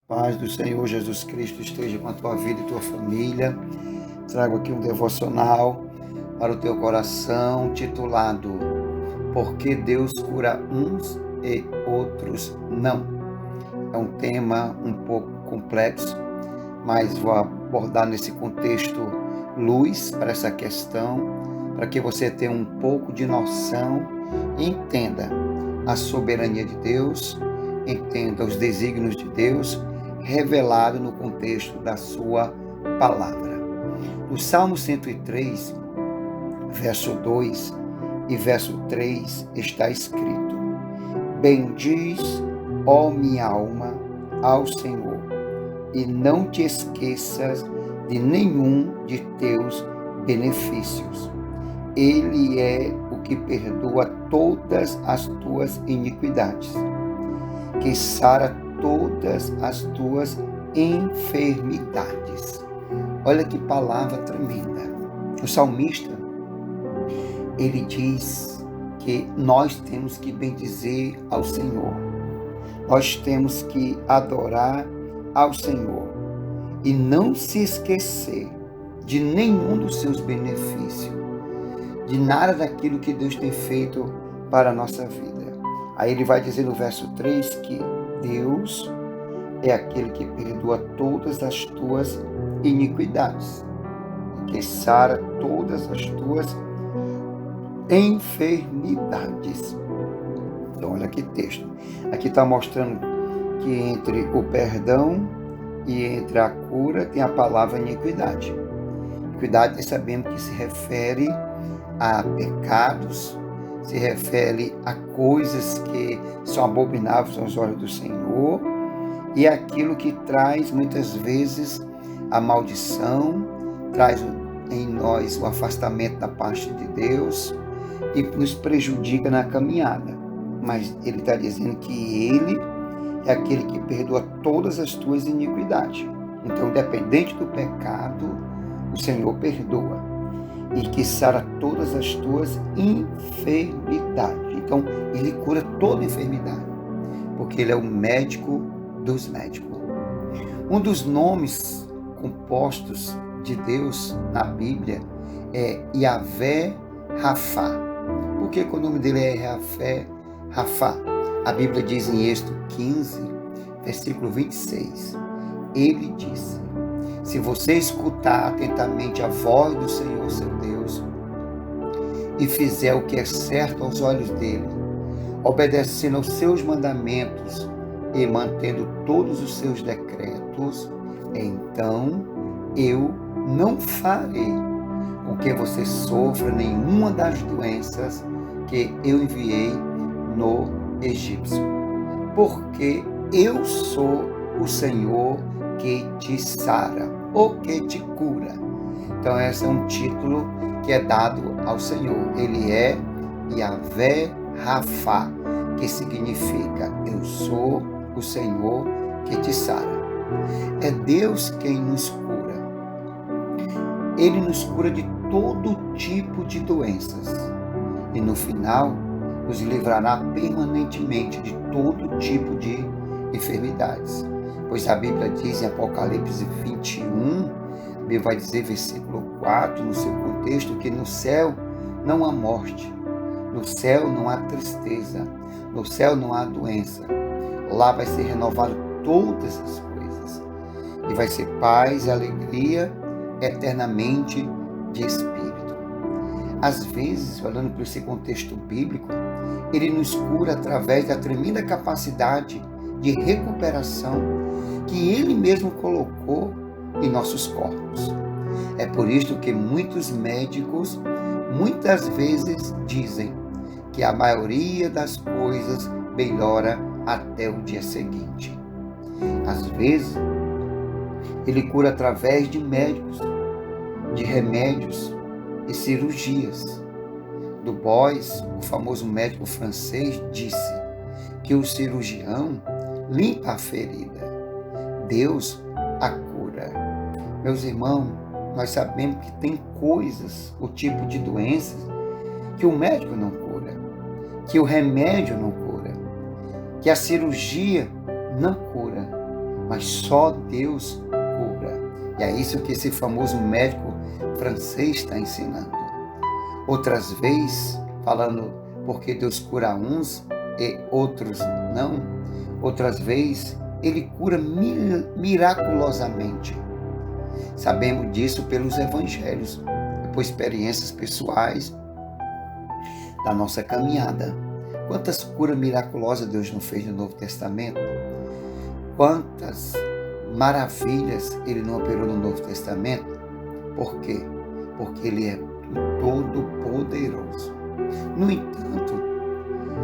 Paz do Senhor Jesus Cristo esteja com a tua vida e tua família. Trago aqui um devocional para o teu coração, titulado Por que Deus cura uns e outros não? É um tema um pouco complexo, mas vou abordar nesse contexto luz para essa questão, para que você tenha um pouco de noção e entenda a soberania de Deus, entenda os desígnios de Deus, revelado no contexto da sua palavra. No Salmo 103, verso 2 e verso 3 está escrito: Bendiz, ó minha alma, ao Senhor, e não te esqueças de nenhum de teus benefícios. Ele é o que perdoa todas as tuas iniquidades, que sara todas as tuas enfermidades. Olha que palavra tremenda. O salmista, ele diz que nós temos que bendizer ao Senhor. Nós temos que adorar ao Senhor e não se esquecer de nenhum dos seus benefícios, de nada daquilo que Deus tem feito para a nossa vida. Aí ele vai dizer no verso 3 que Deus é aquele que perdoa todas as tuas iniquidades, que sara todas as tuas enfermidades. Então, olha que texto. Aqui está mostrando que entre o perdão e entre a cura tem a palavra iniquidade. Iniquidade, sabemos que se refere a pecados, se refere a coisas que são abomináveis aos olhos do Senhor, e aquilo que traz muitas vezes a maldição, traz em nós o afastamento da parte de Deus e nos prejudica na caminhada. Mas ele está dizendo que ele é aquele que perdoa todas as tuas iniquidades. Então, independente do pecado, o Senhor perdoa e que sara todas as tuas enfermidades. Então, ele cura toda enfermidade, porque ele é o médico dos médicos. Um dos nomes compostos de Deus na Bíblia é Yahvé Rafá. Por que o nome dele é Yahvé Rafá? A Bíblia diz em Êxodo 15, versículo 26, ele disse: se você escutar atentamente a voz do Senhor, seu Deus, e fizer o que é certo aos olhos dele, obedecendo aos seus mandamentos e mantendo todos os seus decretos, então eu não farei com que você sofra nenhuma das doenças que eu enviei no egípcio, porque eu sou o Senhor que te sara, ou que te cura. Então, esse é um título que é dado ao Senhor. Ele é Yahvé Rafá, que significa eu sou o Senhor que te sara. É Deus quem nos cura. Ele nos cura de todo tipo de doenças e no final nos livrará permanentemente de todo tipo de enfermidades. Pois a Bíblia diz em Apocalipse 21, Bíblia vai dizer, versículo 4, no seu contexto, que no céu não há morte, no céu não há tristeza, no céu não há doença. Lá vai ser renovado todas as coisas e vai ser paz e alegria eternamente de espírito. Às vezes, falando por esse contexto bíblico, ele nos cura através da tremenda capacidade de recuperação que ele mesmo colocou em nossos corpos. É por isso que muitos médicos muitas vezes dizem que a maioria das coisas melhora até o dia seguinte. Às vezes, ele cura através de médicos, de remédios e cirurgias. Du Bois, o famoso médico francês, disse que o cirurgião limpa a ferida, Deus a cura. Meus irmãos, nós sabemos que tem coisas, o tipo de doenças, que o médico não cura, que o remédio não cura, que a cirurgia não cura, mas só Deus cura. E é isso que esse famoso médico francês está ensinando. Outras vezes, falando porque Deus cura uns e outros não, outras vezes ele cura miraculosamente. Sabemos disso pelos evangelhos, por experiências pessoais da nossa caminhada. Quantas curas miraculosas Deus não fez no Novo Testamento? Quantas maravilhas Ele não operou no Novo Testamento? Por quê? Porque Ele é todo-poderoso. No entanto,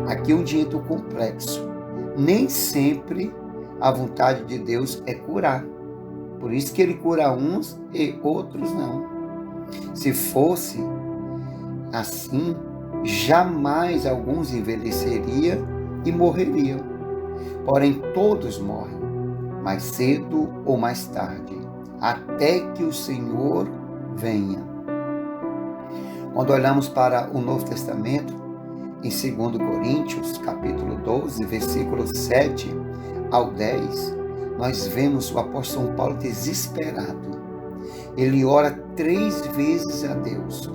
aqui é um dito complexo. Nem sempre a vontade de Deus é curar. Por isso que Ele cura uns e outros não. Se fosse assim, jamais alguns envelheceriam e morreriam. Porém, todos morrem, mais cedo ou mais tarde, até que o Senhor venha. Quando olhamos para o Novo Testamento, em 2 Coríntios, capítulo 12, versículos 7 ao 10, nós vemos o apóstolo São Paulo desesperado. Ele ora 3 vezes a Deus,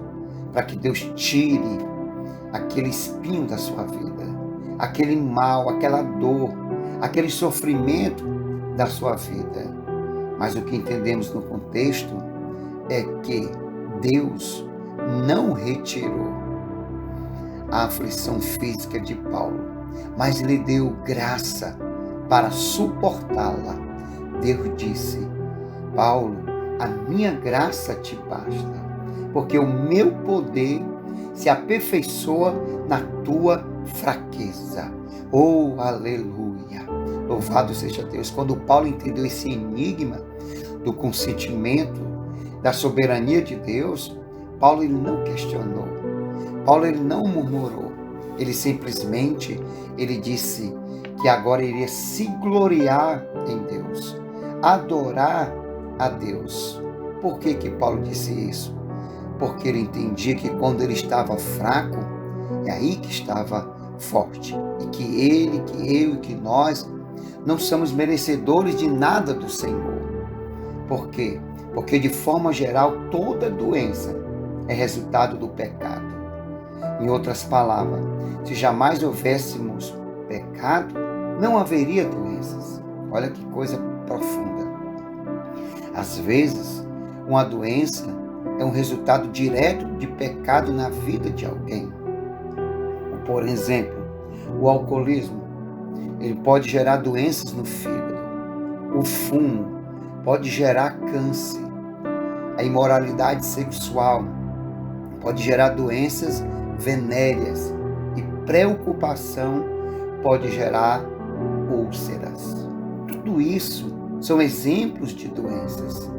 para que Deus tire aquele espinho da sua vida, aquele mal, aquela dor, aquele sofrimento da sua vida. Mas o que entendemos no contexto é que Deus não retirou a aflição física de Paulo, mas lhe deu graça para suportá-la. Deus disse: Paulo, a minha graça te basta, porque o meu poder se aperfeiçoa na tua fraqueza. Oh, aleluia! Louvado seja Deus. Quando Paulo entendeu esse enigma do consentimento, da soberania de Deus, Paulo ele não questionou. Paulo ele não murmurou. Ele simplesmente disse que agora iria se gloriar em Deus, adorar a Deus. Por que Paulo disse isso? Porque ele entendia que quando ele estava fraco, é aí que estava forte. E que ele, que eu e que nós não somos merecedores de nada do Senhor. Por quê? Porque de forma geral toda doença é resultado do pecado. Em outras palavras, se jamais houvéssemos pecado, não haveria doenças. Olha que coisa profunda. Às vezes, uma doença é um resultado direto de pecado na vida de alguém. Por exemplo, o alcoolismo, ele pode gerar doenças no fígado. O fumo pode gerar câncer. A imoralidade sexual pode gerar doenças venéreas. E preocupação pode gerar úlceras. Tudo isso são exemplos de doenças.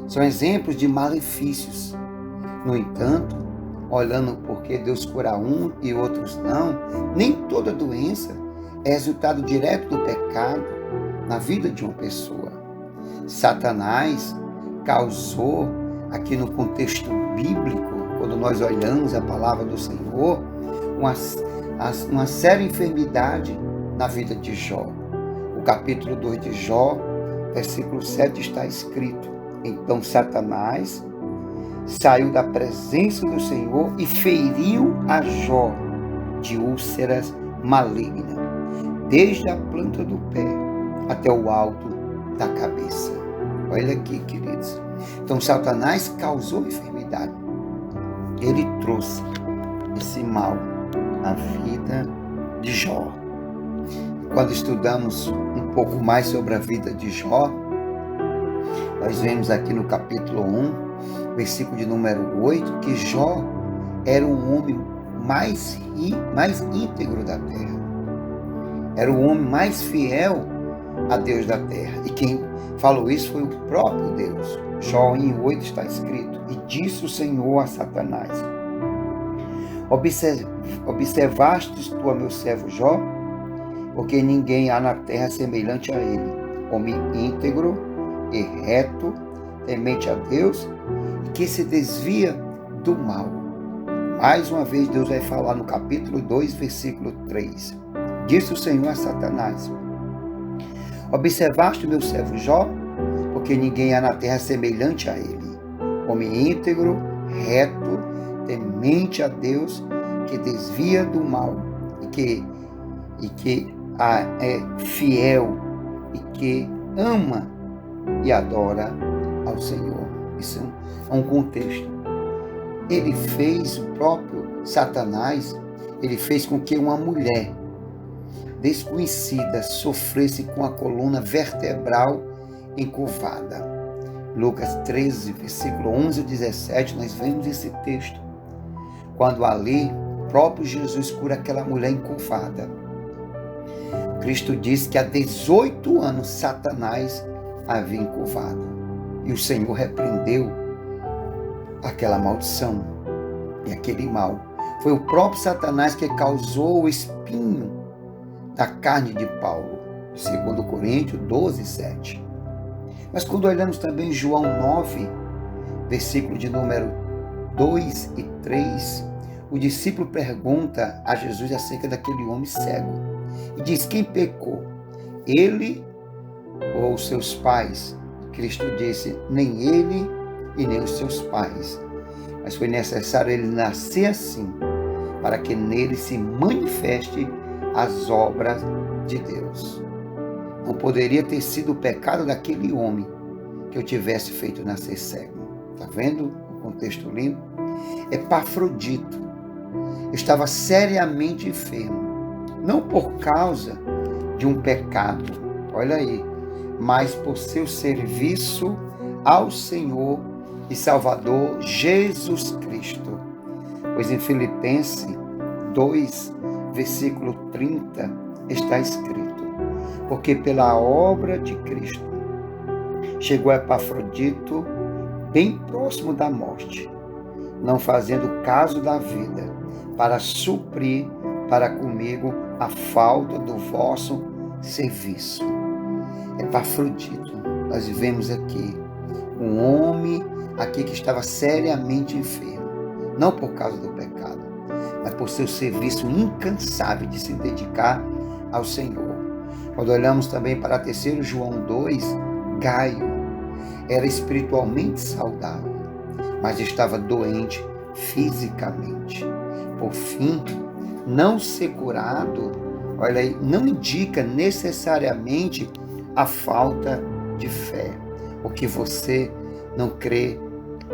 São exemplos de malefícios. No entanto, olhando porque Deus cura um e outros não, nem toda doença é resultado direto do pecado na vida de uma pessoa. Satanás causou, aqui no contexto bíblico, quando nós olhamos a palavra do Senhor, uma séria enfermidade na vida de Jó. O capítulo 2 de Jó, versículo 7 está escrito: Então Satanás saiu da presença do Senhor e feriu a Jó de úlceras malignas, desde a planta do pé até o alto da cabeça. Olha aqui, queridos. Então Satanás causou enfermidade. Ele trouxe esse mal na vida de Jó. Quando estudamos um pouco mais sobre a vida de Jó, nós vemos aqui no capítulo 1, versículo de número 8, que Jó era um homem mais íntegro da terra. Era o homem mais fiel a Deus da terra. E quem falou isso foi o próprio Deus. Jó 1:8 está escrito: E disse o Senhor a Satanás: Observastes tu a meu servo Jó? Porque ninguém há na terra semelhante a ele, homem íntegro e reto, temente a Deus, e que se desvia do mal. Mais uma vez Deus vai falar no capítulo 2, versículo 3. Disse o Senhor a Satanás: Observaste o meu servo Jó? Porque ninguém há na terra semelhante a ele. Homem íntegro, reto, temente a Deus, que desvia do mal e que é fiel e que ama e adora ao Senhor. Isso é um contexto. Ele fez, o próprio Satanás, ele fez com que uma mulher desconhecida sofresse com a coluna vertebral encurvada. Lucas 13, versículo 11 e 17, nós vemos esse texto. Quando ali, o próprio Jesus cura aquela mulher encurvada. Cristo diz que há 18 anos Satanás havia encurvado. E o Senhor repreendeu aquela maldição e aquele mal. Foi o próprio Satanás que causou o espinho da carne de Paulo. 2 Coríntios 12, 7. Mas quando olhamos também João 9, versículo de número 2 e 3, o discípulo pergunta a Jesus acerca daquele homem cego. E diz: quem pecou? Ele ou seus pais? Cristo disse: nem ele e nem os seus pais. Mas foi necessário ele nascer assim, para que nele se manifeste as obras de Deus. Não poderia ter sido o pecado daquele homem que eu tivesse feito nascer cego. Está vendo o contexto lindo? Epafrodito estava seriamente enfermo, não por causa de um pecado, olha aí, mas por seu serviço ao Senhor e Salvador Jesus Cristo. Pois em Filipenses 2, versículo 30, está escrito: porque pela obra de Cristo chegou Epafrodito bem próximo da morte, não fazendo caso da vida, para suprir para comigo a falta do vosso serviço. Epafrodito, nós vivemos aqui um homem aqui que estava seriamente enfermo, não por causa do pecado, mas por seu serviço incansável de se dedicar ao Senhor. Quando olhamos também para 3 João 2, Gaio era espiritualmente saudável, mas estava doente fisicamente. Por fim, não ser curado, olha aí, não indica necessariamente a falta de fé. O que você não crê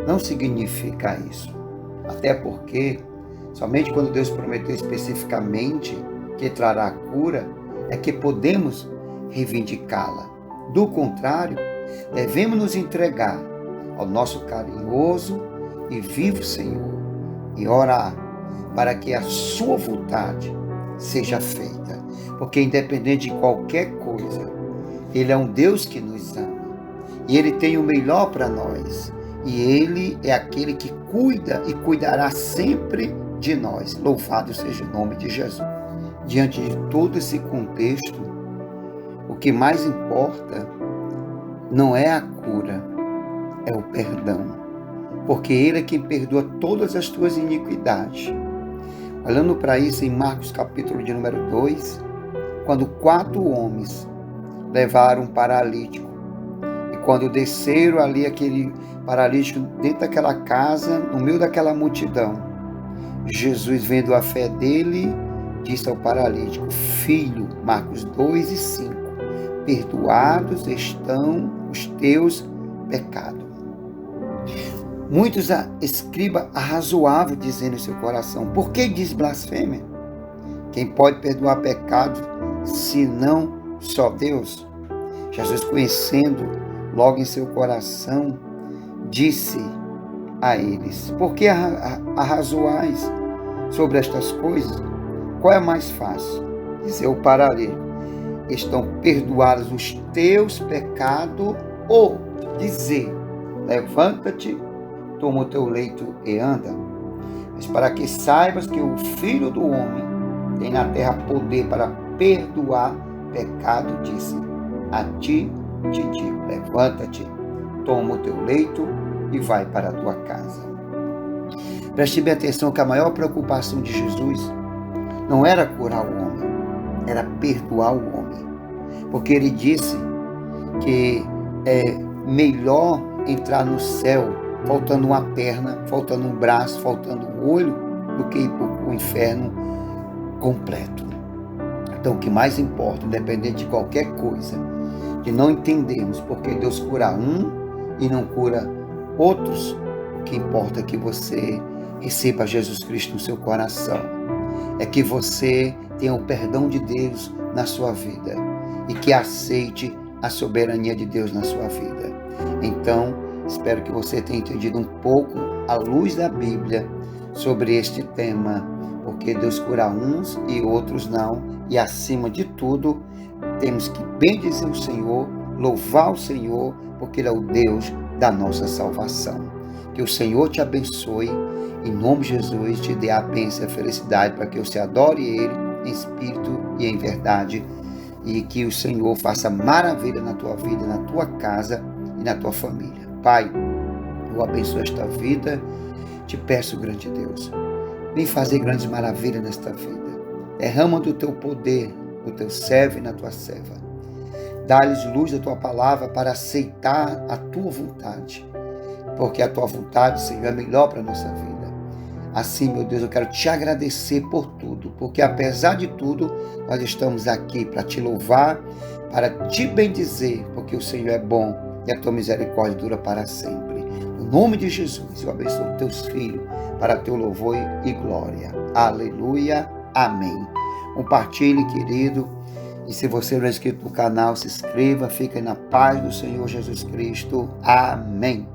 não significa isso. Até porque somente quando Deus prometeu especificamente que trará a cura, é que podemos reivindicá-la. Do contrário, devemos nos entregar ao nosso carinhoso e vivo Senhor e orar para que a sua vontade seja feita. Porque independente de qualquer coisa, Ele é um Deus que nos ama. E Ele tem o melhor para nós. E Ele é aquele que cuida e cuidará sempre de nós. Louvado seja o nome de Jesus. Diante de todo esse contexto, o que mais importa não é a cura, é o perdão. Porque Ele é quem perdoa todas as tuas iniquidades. Olhando para isso em Marcos capítulo de número 2, quando 4 homens levaram um paralítico, e quando desceram ali aquele paralítico dentro daquela casa, no meio daquela multidão, Jesus, vendo a fé dele, disse ao paralítico: filho, Marcos 2 e 5, perdoados estão os teus pecados. Muitos escriba arrazoável dizendo em seu coração: por que diz blasfêmia? Quem pode perdoar pecado, senão só Deus? Jesus, conhecendo logo em seu coração, disse a eles: por que arrazoais sobre estas coisas? Qual é mais fácil? Dizer o paralítico: estão perdoados os teus pecados, ou dizer: levanta-te, toma o teu leito e anda. Mas para que saibas que o Filho do Homem tem na terra poder para perdoar pecado, disse: a ti te digo, levanta-te, toma o teu leito e vai para a tua casa. Preste bem atenção que a maior preocupação de Jesus não era curar o homem, era perdoar o homem. porque ele disse que é melhor entrar no céu faltando uma perna, faltando um braço, faltando um olho, do que ir para o inferno completo. Então, o que mais importa, independente de qualquer coisa, que não entendemos porque Deus cura um e não cura outros, o que importa é que você receba Jesus Cristo no seu coração, é que você tenha o perdão de Deus na sua vida e que aceite a soberania de Deus na sua vida. Então, espero que você tenha entendido um pouco, à luz da Bíblia, sobre este tema, porque Deus cura uns e outros não, e acima de tudo, temos que bendizer o Senhor, louvar o Senhor, porque Ele é o Deus da nossa salvação. Que o Senhor te abençoe, em nome de Jesus, te dê a bênção e a felicidade para que você adore Ele em espírito e em verdade, e que o Senhor faça maravilha na tua vida, na tua casa e na tua família. Pai, eu abençoo esta vida, te peço, grande Deus, vem fazer grandes maravilhas nesta vida. Derrama do teu poder no teu servo e na tua serva. Dá-lhes luz da tua palavra para aceitar a tua vontade, porque a tua vontade, Senhor, é melhor para a nossa vida. Assim, meu Deus, eu quero te agradecer por tudo, porque apesar de tudo, nós estamos aqui para te louvar, para te bendizer, porque o Senhor é bom e a tua misericórdia dura para sempre. No nome de Jesus, eu abençoo teus filhos para teu louvor e glória. Aleluia. Amém. Compartilhe, querido. E se você não é inscrito no canal, se inscreva. Fique na paz do Senhor Jesus Cristo. Amém.